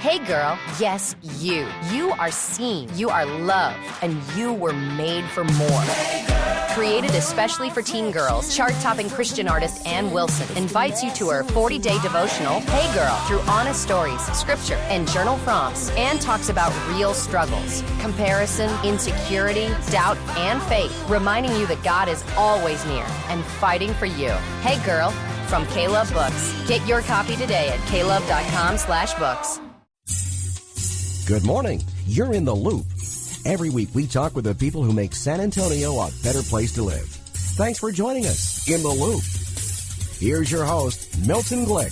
Hey girl, yes, you. You are seen, you are loved, and you were made for more. Created especially for teen girls, chart-topping Christian artist Ann Wilson invites you to her 40-day devotional, Hey Girl, through honest stories, scripture, and journal prompts. Ann talks about real struggles, comparison, insecurity, doubt, and faith, reminding you that God is always near and fighting for you. Hey Girl, from K-Love Books. Get your copy today at klove.com/books. Good morning. You're in the loop. Every week we talk with the people who make San Antonio a better place to live. Thanks for joining us in the loop. Here's your host, Milton Glick.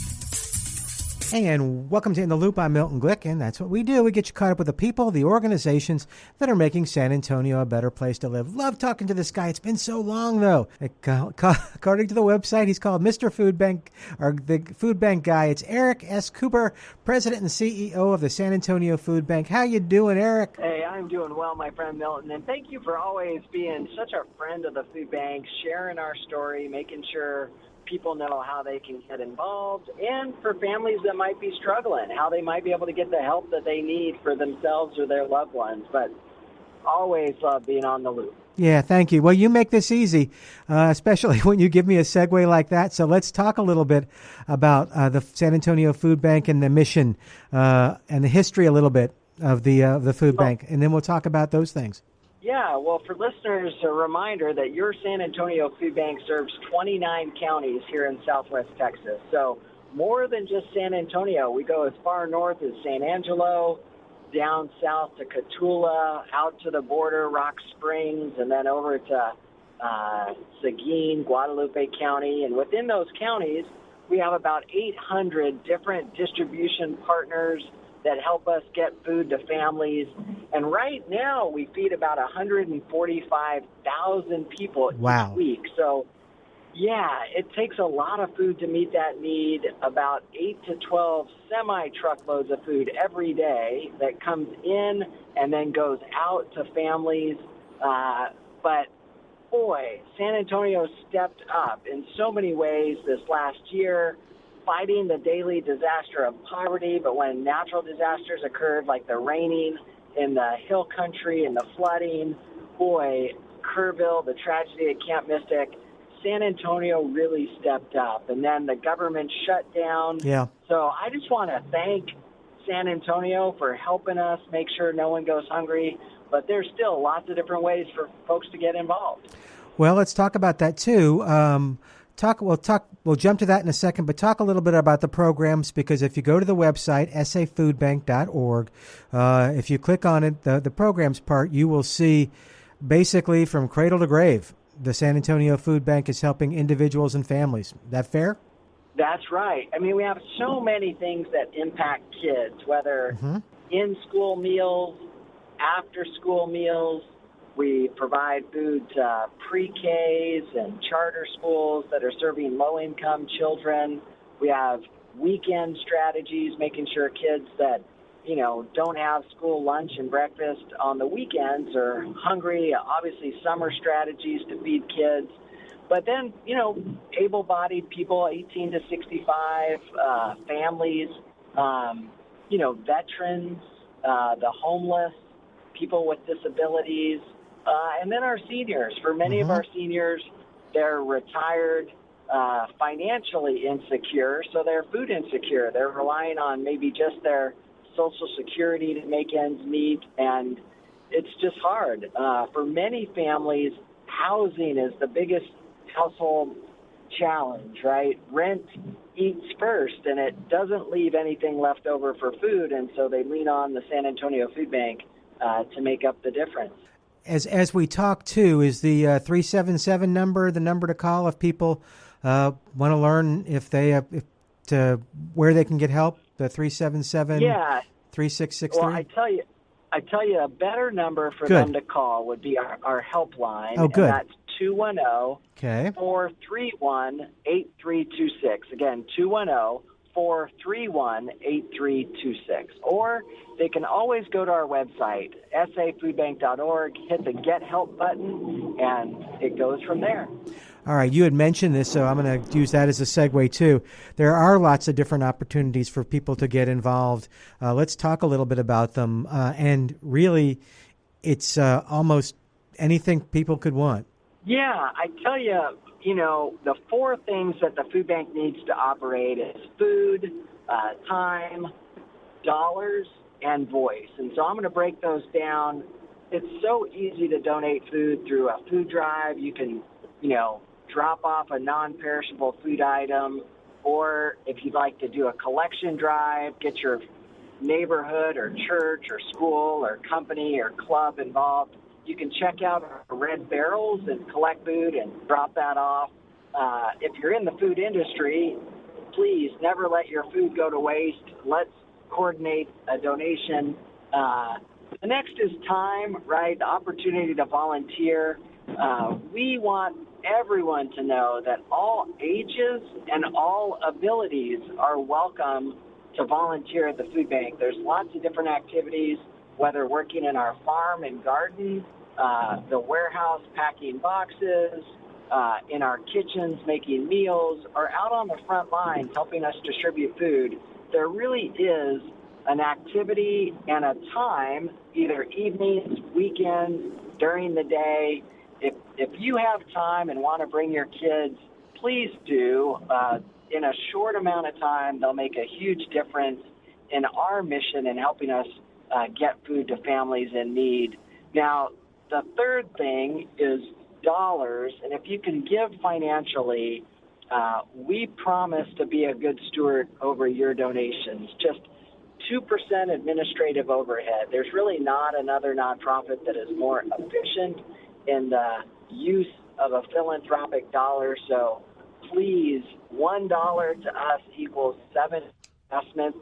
Hey, and welcome to In the Loop. I'm Milton Glick, and that's what we do. We get you caught up with the people, the organizations that are making San Antonio a better place to live. Love talking to this guy. It's been so long, though. According to the website, he's called Mr. Food Bank, or the Food Bank guy. It's Eric S. Cooper, President and CEO of the San Antonio Food Bank. How you doing, Eric? Hey, I'm doing well, my friend Milton, and thank you for always being such a friend of the food bank, sharing our story, making sure people know how they can get involved, and for families that might be struggling, how they might be able to get the help that they need for themselves or their loved ones. But always love being on the loop. Yeah, thank you. Well, you make this easy, especially when you give me a segue like that. So let's talk a little bit about the San Antonio Food Bank and the mission and the history a little bit of the food bank, and then we'll talk about those things. Yeah, well, for listeners, a reminder that your San Antonio Food Bank serves 29 counties here in Southwest Texas. So more than just San Antonio. We go as far north as San Angelo, down south to Cotulla, out to the border, Rock Springs, and then over to Seguin, Guadalupe County. And within those counties, we have about 800 different distribution partners that help us get food to families. And right now, we feed about 145,000 people each week. So, yeah, it takes a lot of food to meet that need, about 8 to 12 semi-truckloads of food every day that comes in and then goes out to families. But, boy, San Antonio stepped up in so many ways this last year, fighting the daily disaster of poverty. But when natural disasters occurred, like the raining in the hill country and the flooding, boy, Kerrville, the tragedy at Camp Mystic, San Antonio really stepped up. And then the government shut down. Yeah. So I just want to thank San Antonio for helping us make sure no one goes hungry. But there's still lots of different ways for folks to get involved. Well, let's talk about that too. We'll jump to that in a second, but talk a little bit about the programs, because if you go to the website, safoodbank.org, if you click on it, the programs part, you will see basically from cradle to grave, the San Antonio Food Bank is helping individuals and families. Is that fair? That's right. I mean, we have so many things that impact kids, whether in-school meals, after-school meals. We provide food to pre-Ks and charter schools that are serving low-income children. We have weekend strategies, making sure kids that, don't have school lunch and breakfast on the weekends are hungry. Obviously, summer strategies to feed kids. But then, able-bodied people, 18 to 65, families, veterans, the homeless, people with disabilities, and then our seniors. For many of our seniors, they're retired, financially insecure, so they're food insecure. They're relying on maybe just their Social Security to make ends meet, and it's just hard. For many families, housing is the biggest household challenge, right? Rent eats first, and it doesn't leave anything left over for food, and so they lean on the San Antonio Food Bank to make up the difference. As we talk too, is the 377 number the number to call if people want to learn where they can get help? The 377 3663. Well, I tell you, a better number for them to call would be our helpline. Oh, good. And that's 210-431-8326. Again, 210-431-8326. Or they can always go to our website, safoodbank.org, hit the Get Help button, and it goes from there. All right, you had mentioned this, so I'm going to use that as a segue too. There are lots of different opportunities for people to get involved. Let's talk a little bit about them. And really, it's almost anything people could want. Yeah, I tell you, the four things that the food bank needs to operate is food, time, dollars, and voice. And so I'm going to break those down. It's so easy to donate food through a food drive. You can, drop off a non-perishable food item, or if you'd like to do a collection drive, get your neighborhood or church or school or company or club involved. You can check out our red barrels and collect food and drop that off. If you're in the food industry, please never let your food go to waste. Let's coordinate a donation. The next is time, right? The opportunity to volunteer. We want everyone to know that all ages and all abilities are welcome to volunteer at the food bank. There's lots of different activities, whether working in our farm and garden, the warehouse packing boxes, in our kitchens making meals, or out on the front lines helping us distribute food. There really is an activity and a time, either evenings, weekends, during the day. If you have time and want to bring your kids, please do. In a short amount of time, they'll make a huge difference in our mission in helping us get food to families in need. Now, the third thing is dollars, and if you can give financially, we promise to be a good steward over your donations. Just 2% administrative overhead. There's really not another nonprofit that is more efficient in the use of a philanthropic dollar. So please, $1 to us equals 7 investment.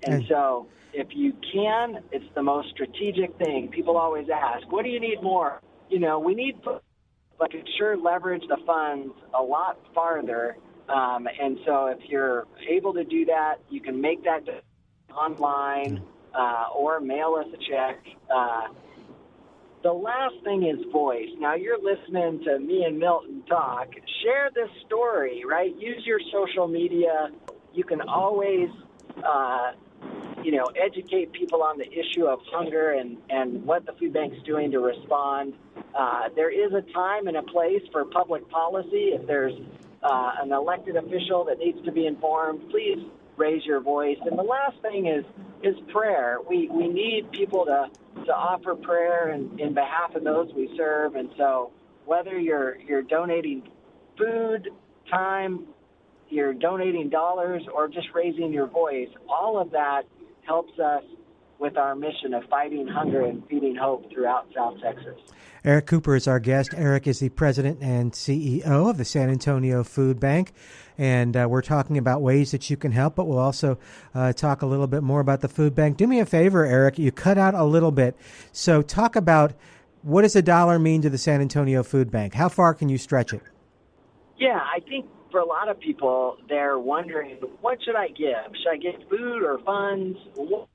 And so if you can, it's the most strategic thing. People always ask, what do you need more? We need, but can sure leverage the funds a lot farther. And so if you're able to do that, you can make that online or mail us a check. The last thing is voice. Now, you're listening to me and Milton talk. Share this story, right? Use your social media. You can always, educate people on the issue of hunger and what the food bank's doing to respond. There is a time and a place for public policy. If there's an elected official that needs to be informed, please raise your voice. And the last thing is prayer. We need people to offer prayer in behalf of those we serve. And so whether you're donating food, time, you're donating dollars, or just raising your voice, all of that helps us with our mission of fighting hunger and feeding hope throughout South Texas. Eric Cooper is our guest. Eric is the president and CEO of the San Antonio Food Bank. And we're talking about ways that you can help, but we'll also talk a little bit more about the food bank. Do me a favor, Eric. You cut out a little bit. So talk about, what does $1 mean to the San Antonio Food Bank? How far can you stretch it? Yeah, I think for a lot of people, they're wondering, what should I give? Should I give food or funds?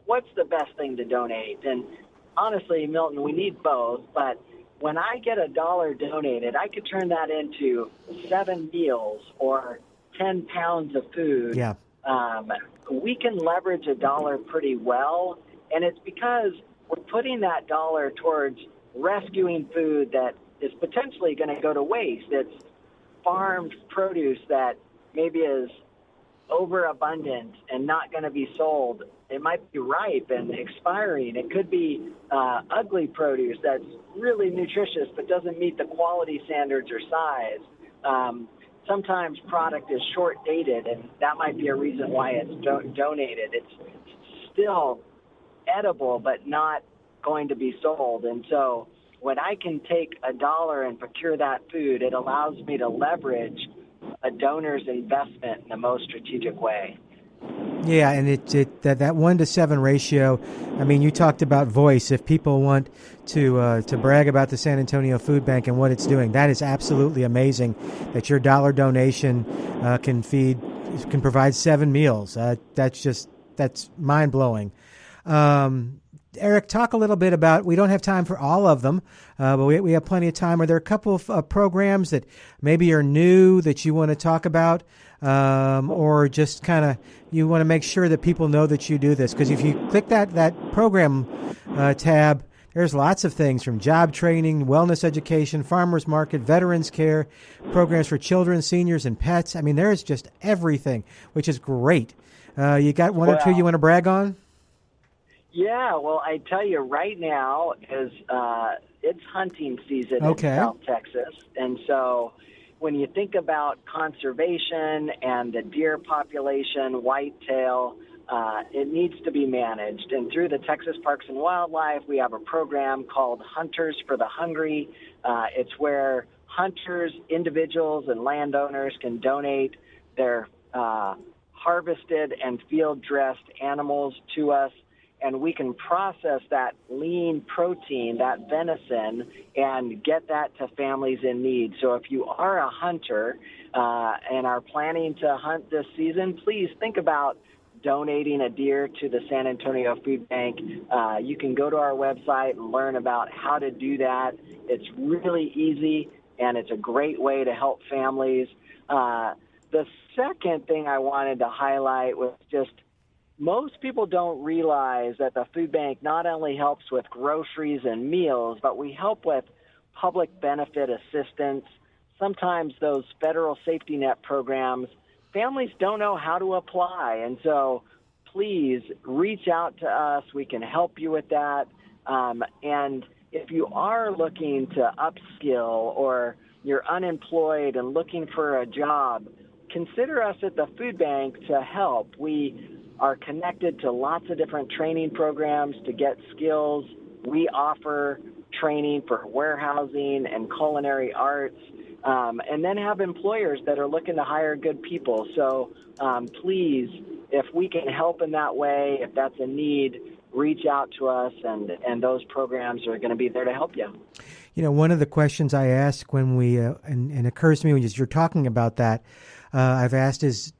What's the best thing to donate? And honestly, Milton, we need both. But when I get $1 donated, I could turn that into 7 meals or 10 pounds of food. Yeah. We can leverage $1 pretty well, and it's because we're putting that $1 towards rescuing food that is potentially going to go to waste. It's farmed produce that maybe is overabundant and not going to be sold. It might be ripe and expiring. It could be ugly produce that's really nutritious but doesn't meet the quality standards or size. Sometimes product is short-dated, and that might be a reason why it's donated. It's still edible but not going to be sold. And so when I can take $1 and procure that food, it allows me to leverage a donor's investment in the most strategic way. Yeah, and that 1 to 7 ratio. I mean, you talked about voice. If people want to brag about the San Antonio Food Bank and what it's doing, that is absolutely amazing. That your $1 donation can provide 7 meals. That's mind blowing. Eric, talk a little bit about, we don't have time for all of them, but we have plenty of time. Are there a couple of programs that maybe are new that you want to talk about, or just kind of you want to make sure that people know that you do this? Because if you click that program tab, there's lots of things from job training, wellness education, farmers market, veterans care, programs for children, seniors, and pets. I mean, there's just everything, which is great. You got one or two you want to brag on? Yeah, well, I tell you right now is it's hunting season in South Texas, and so when you think about conservation and the deer population, whitetail, it needs to be managed. And through the Texas Parks and Wildlife, we have a program called Hunters for the Hungry. It's where hunters, individuals, and landowners can donate their harvested and field-dressed animals to us, and we can process that lean protein, that venison, and get that to families in need. So if you are a hunter and are planning to hunt this season, please think about donating a deer to the San Antonio Food Bank. You can go to our website and learn about how to do that. It's really easy, and it's a great way to help families. The second thing I wanted to highlight was just most people don't realize that the food bank not only helps with groceries and meals, but we help with public benefit assistance. Sometimes those federal safety net programs, families don't know how to apply. And so please reach out to us. We can help you with that. And if you are looking to upskill or you're unemployed and looking for a job, consider us at the food bank to help. We are connected to lots of different training programs to get skills. We offer training for warehousing and culinary arts, and then have employers that are looking to hire good people. So please, if we can help in that way, if that's a need, reach out to us, and those programs are going to be there to help you. You know, one of the questions I ask when we, and it occurs to me when you're talking about that, I've asked is,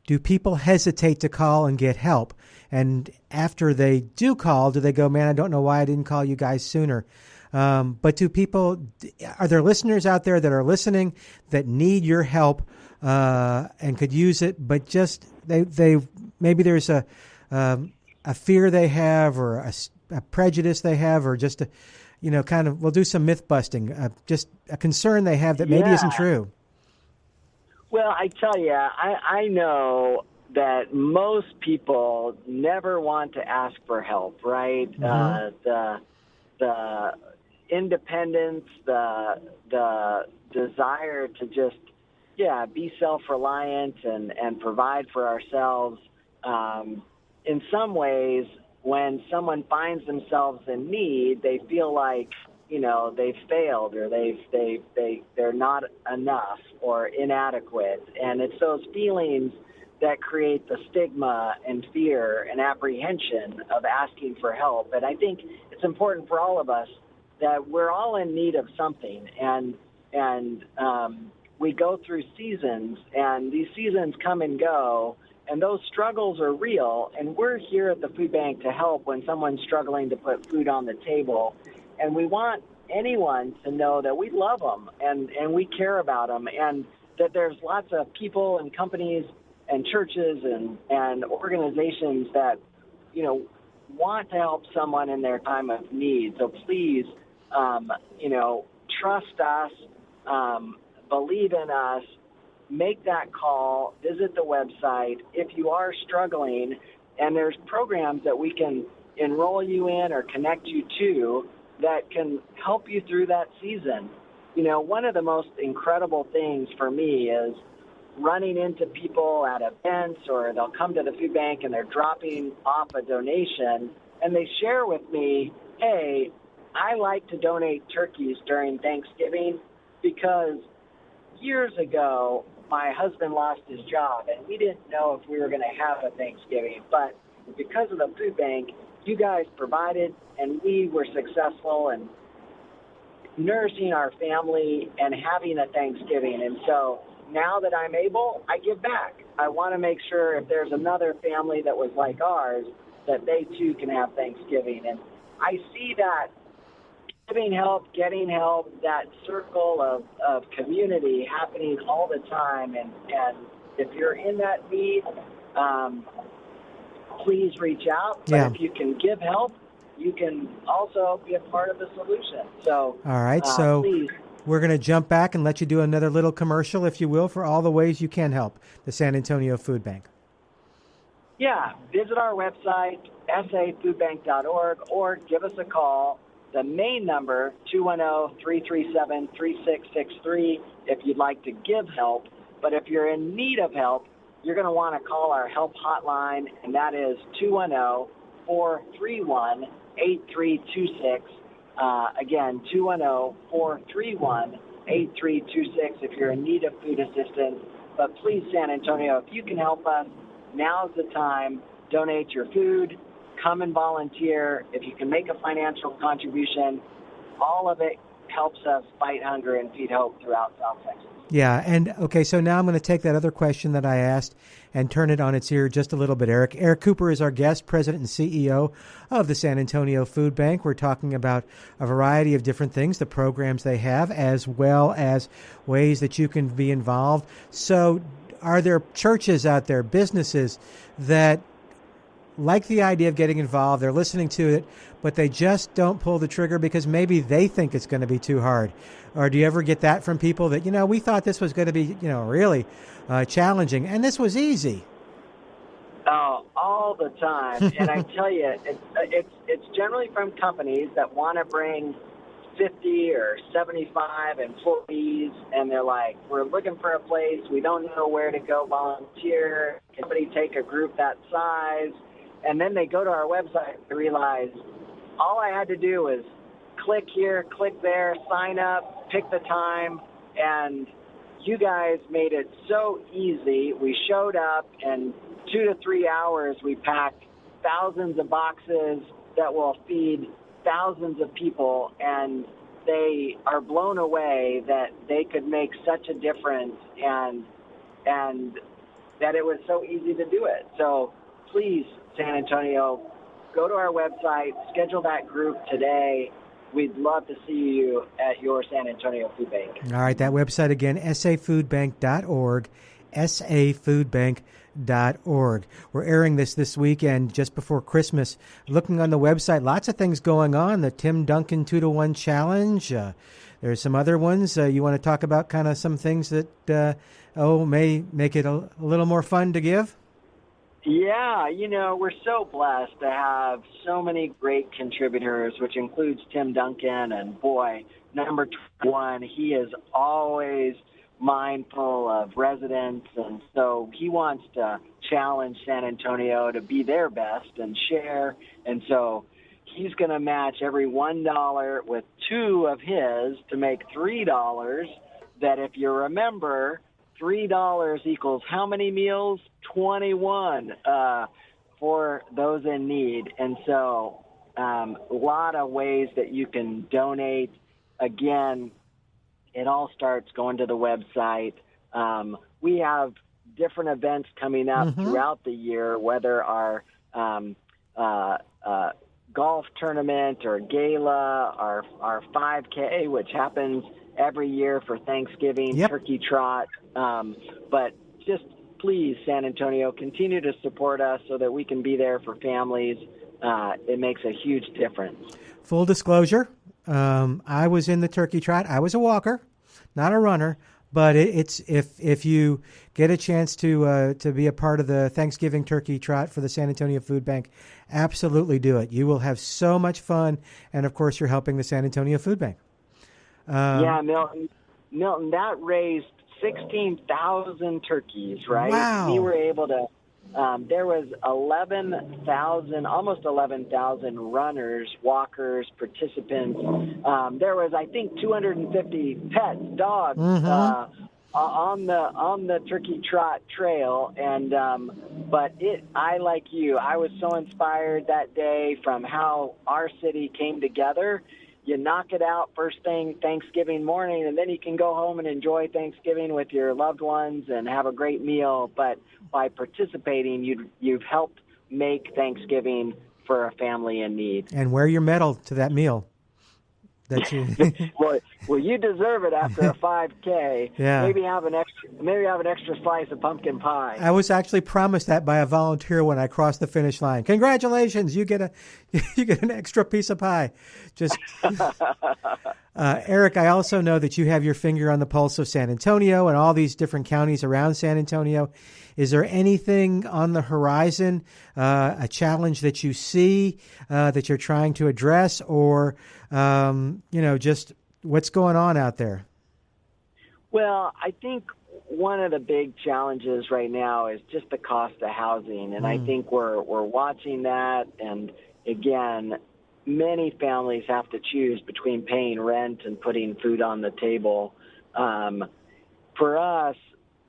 do people hesitate to call and get help? And after they do call, do they go, man, I don't know why I didn't call you guys sooner? But do people, are there listeners out there that are listening that need your help and could use it, but just they maybe there's a fear they have or a prejudice they have, or just a, kind of, we'll do some myth busting, just a concern they have that maybe isn't true. Well, I tell you, I know that most people never want to ask for help, right? Mm-hmm. The independence, the desire to just, be self-reliant and provide for ourselves. In some ways, when someone finds themselves in need, they feel like, they've failed, or they're not enough or inadequate. And it's those feelings that create the stigma and fear and apprehension of asking for help. And I think it's important for all of us that we're all in need of something. And we go through seasons, and these seasons come and go, and those struggles are real. And we're here at the food bank to help when someone's struggling to put food on the table. And we want anyone to know that we love them and we care about them, and that there's lots of people and companies and churches and organizations that, want to help someone in their time of need. So please, trust us, believe in us, make that call, visit the website. If you are struggling, and there's programs that we can enroll you in or connect you to that can help you through that season. One of the most incredible things for me is running into people at events, or they'll come to the food bank and they're dropping off a donation, and they share with me, hey, I like to donate turkeys during Thanksgiving because years ago my husband lost his job and we didn't know if we were going to have a Thanksgiving, but because of the food bank, you guys provided, and we were successful in nourishing our family and having a Thanksgiving. And so now that I'm able, I give back. I want to make sure if there's another family that was like ours, that they too can have Thanksgiving. And I see that giving help, getting help, that circle of community happening all the time. And if you're in that need, please reach out. But if you can give help, you can also be a part of the solution. So, all right. So please. We're going to jump back and let you do another little commercial, if you will, for all the ways you can help the San Antonio Food Bank. Yeah, visit our website, safoodbank.org, or give us a call. The main number, 210-337-3663, if you'd like to give help. But if you're in need of help, you're going to want to call our help hotline, and that is 210-431-8326. Again, 210-431-8326 if you're in need of food assistance. But please, San Antonio, if you can help us, now's the time. Donate your food. Come and volunteer. If you can make a financial contribution, all of it helps us fight hunger and feed hope throughout South Texas. Yeah, and okay, so now I'm going to take that other question that I asked and turn it on its ear just a little bit, Eric. Eric Cooper is our guest, president and CEO of the San Antonio Food Bank. We're talking about a variety of different things, the programs they have, as well as ways that you can be involved. So are there churches out there, businesses that like the idea of getting involved, they're listening to it, but they just don't pull the trigger because maybe they think it's going to be too hard? Or do you ever get that from people that, we thought this was going to be, really challenging, and this was easy? Oh, all the time. And I tell you, it's generally from companies that want to bring 50 or 75 employees, and they're like, we're looking for a place. We don't know where to go volunteer. Can somebody take a group that size? And then they go to our website and realize all I had to do was click here, click there, sign up, pick the time, and you guys made it so easy. We showed up, and 2 to 3 hours we packed thousands of boxes that will feed thousands of people, and they are blown away that they could make such a difference and that it was so easy to do it. So please, San Antonio, go to our website, schedule that group today. We'd love to see you at your San Antonio Food Bank. All right, that website again, safoodbank.org, safoodbank.org. We're airing this weekend just before Christmas. Looking on the website, lots of things going on. The Tim Duncan 2-to-1 Challenge. There's some other ones. You want to talk about kind of some things that may make it a little more fun to give? Yeah, we're so blessed to have so many great contributors, which includes Tim Duncan. And boy, number 21, he is always mindful of residents. And so he wants to challenge San Antonio to be their best and share. And so he's going to match every $1 with 2 of his to make $3. That, if you remember, $3 equals how many meals? 21 for those in need. And so a lot of ways that you can donate. Again, it all starts going to the website. We have different events coming up throughout the year, whether our golf tournament or gala, our 5K, which happens every year for Thanksgiving, turkey trot. But just please, San Antonio, continue to support us so that we can be there for families. It makes a huge difference. Full disclosure, I was in the turkey trot. I was a walker, not a runner. But it's if you get a chance to be a part of the Thanksgiving turkey trot for the San Antonio Food Bank, absolutely do it. You will have so much fun, and of course, you're helping the San Antonio Food Bank. Yeah, Milton, that raised 16,000 turkeys, right? Wow. We were able to, there was 11,000, almost 11,000 runners, walkers, participants. There was, I think, 250 pets, dogs, on the turkey trot trail. And, but I, like you, I was so inspired that day from how our city came together. You knock it out first thing Thanksgiving morning, and then you can go home and enjoy Thanksgiving with your loved ones and have a great meal. But by participating, you've helped make Thanksgiving for a family in need. And wear your medal to that meal. That you well, you deserve it after a 5K. Yeah. Maybe have an extra slice of pumpkin pie. I was actually promised that by a volunteer when I crossed the finish line. Congratulations, you get an extra piece of pie. Just Eric, I also know that you have your finger on the pulse of San Antonio and all these different counties around San Antonio. Is there anything on the horizon, a challenge that you see that you're trying to address, or just what's going on out there? Well, I think one of the big challenges right now is just the cost of housing, and I think we're watching that. And again, many families have to choose between paying rent and putting food on the table. For us,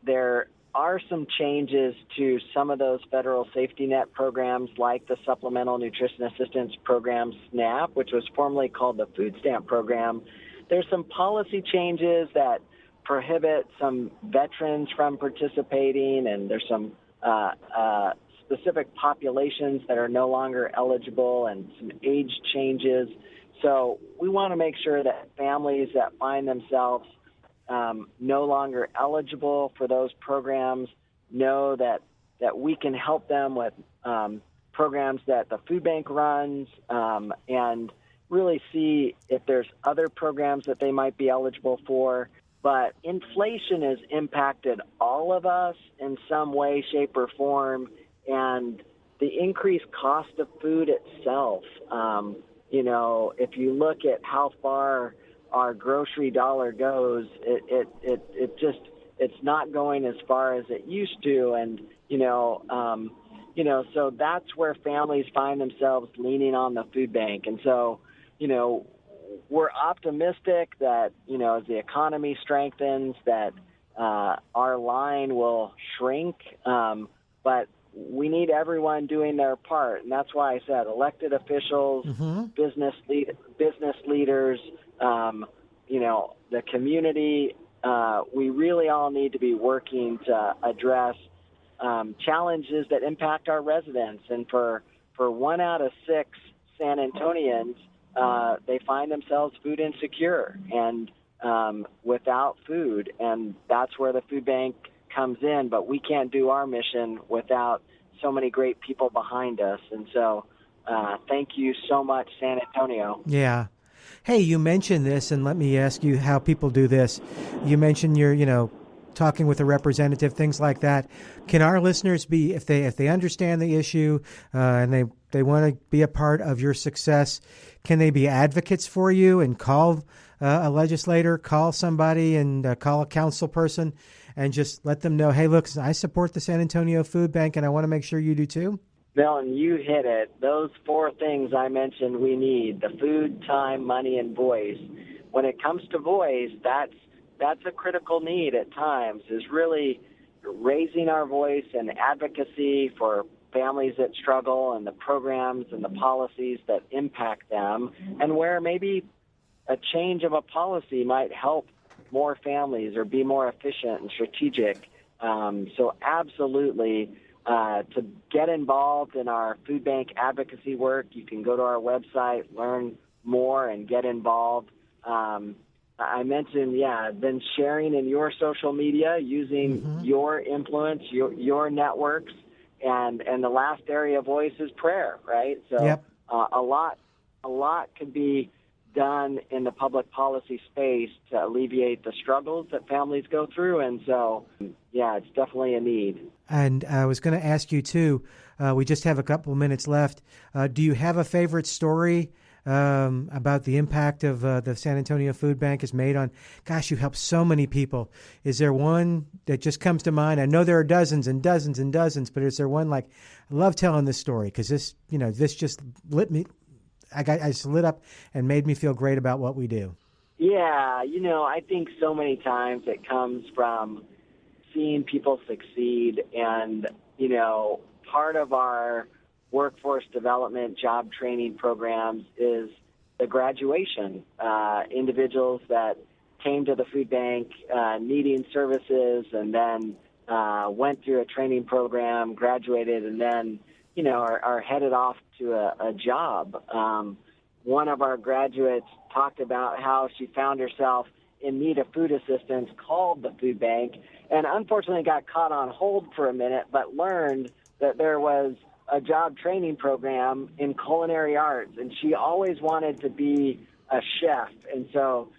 there are some changes to some of those federal safety net programs, like the Supplemental Nutrition Assistance Program, SNAP, which was formerly called the Food Stamp Program. There's some policy changes that prohibit some veterans from participating, and there's some specific populations that are no longer eligible, and some age changes. So we want to make sure that families that find themselves no longer eligible for those programs know that we can help them with programs that the food bank runs, and really see if there's other programs that they might be eligible for. But inflation has impacted all of us in some way, shape, or form, and the increased cost of food itself. If you look at how far our grocery dollar goes, it's not going as far as it used to, and so that's where families find themselves leaning on the food bank. And so, we're optimistic that as the economy strengthens, that our line will shrink, but we need everyone doing their part, and that's why I said elected officials, business leaders, the community. We really all need to be working to address challenges that impact our residents. And for 1 out of 6 San Antonians, they find themselves food insecure and without food, and that's where the food bank comes in. But we can't do our mission without so many great people behind us. And so thank you so much, San Antonio. Yeah. Hey, you mentioned this, and let me ask you how people do this. You mentioned you're, talking with a representative, things like that. Can our listeners be, if they understand the issue and they want to be a part of your success, can they be advocates for you and call a legislator, call somebody, and call a council person, and just let them know, hey, look, I support the San Antonio Food Bank, and I want to make sure you do too? Milton, you hit it. Those 4 things I mentioned we need: the food, time, money, and voice. When it comes to voice, that's a critical need at times, is really raising our voice and advocacy for families that struggle and the programs and the policies that impact them, and where maybe a change of a policy might help more families or be more efficient and strategic. So absolutely, to get involved in our food bank advocacy work, you can go to our website, learn more, and get involved. I mentioned, then sharing in your social media, using your influence, your networks, and the last area of voice is prayer, right? So a lot could be done in the public policy space to alleviate the struggles that families go through, and so, it's definitely a need. And I was going to ask you, too, we just have a couple minutes left. Do you have a favorite story about the impact of the San Antonio Food Bank has made on, gosh, you help so many people. Is there one that just comes to mind? I know there are dozens and dozens and dozens, but is there one like, I love telling this story because this just lit me. I just lit up and made me feel great about what we do. Yeah, I think so many times it comes from seeing people succeed, and, part of our workforce development job training programs is the graduation. Individuals that came to the food bank needing services and then went through a training program, graduated, and then are headed off to a job. One of our graduates talked about how she found herself in need of food assistance, called the food bank, and unfortunately got caught on hold for a minute, but learned that there was a job training program in culinary arts, and she always wanted to be a chef. And so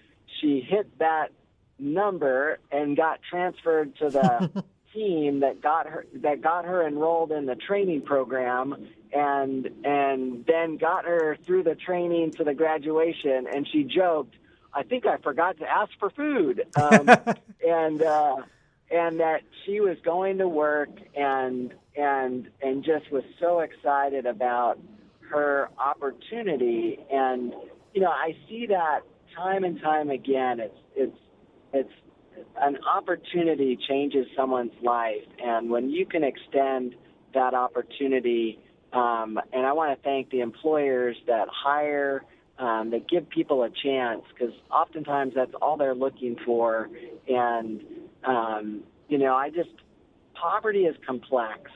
she hit that number and got transferred to the team that got her enrolled in the training program, and then got her through the training to the graduation. And she joked, "I think I forgot to ask for food," and that she was going to work and just was so excited about her opportunity. And I see that time and time again. It's an opportunity changes someone's life, and when you can extend that opportunity, and I want to thank the employers that hire, that give people a chance, because oftentimes that's all they're looking for. And poverty is complex.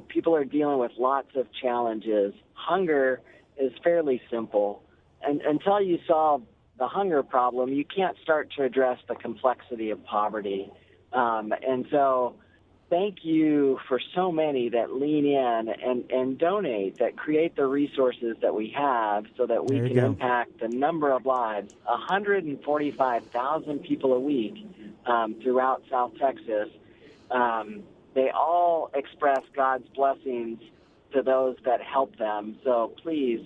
People are dealing with lots of challenges. Hunger is fairly simple, and until you solve the hunger problem, you can't start to address the complexity of poverty. And so thank you for so many that lean in and donate, that create the resources that we have so that we can impact the number of lives, 145,000 people a week throughout South Texas. They all express God's blessings to those that help them. So please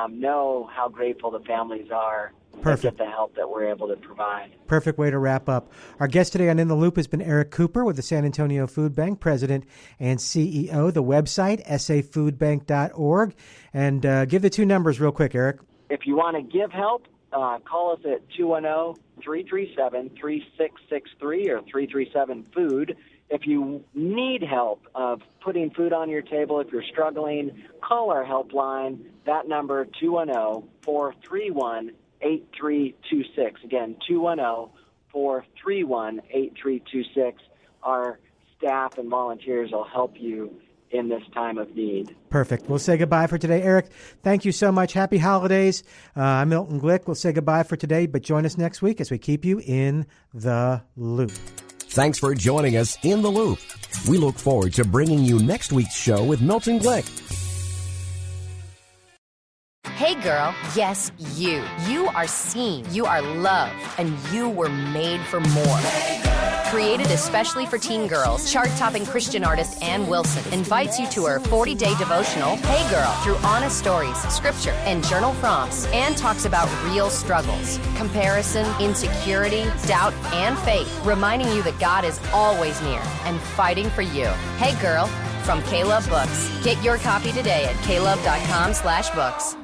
know how grateful the families are. Perfect. Get the help that we're able to provide. Perfect way to wrap up. Our guest today on In the Loop has been Eric Cooper with the San Antonio Food Bank, President and CEO. The website, safoodbank.org. And give the two numbers real quick, Eric. If you want to give help, call us at 210-337-3663 or 337-FOOD. If you need help of putting food on your table, if you're struggling, call our helpline. That number, 210-431-8326. Again, 210-431-8326. Our staff and volunteers will help you in this time of need. Perfect. We'll say goodbye for today. Eric, thank you so much. Happy holidays. I'm Milton Glick. We'll say goodbye for today, but join us next week as we keep you in the loop. Thanks for joining us in the Loop. We look forward to bringing you next week's show with Milton Glick. Hey girl, yes, you. You are seen, you are loved, and you were made for more. Created especially for teen girls, chart-topping Christian artist Ann Wilson invites you to her 40-day devotional, Hey Girl, through honest stories, scripture, and journal prompts. Ann talks about real struggles, comparison, insecurity, doubt, and faith, reminding you that God is always near and fighting for you. Hey Girl, from K-Love Books. Get your copy today at klove.com/books.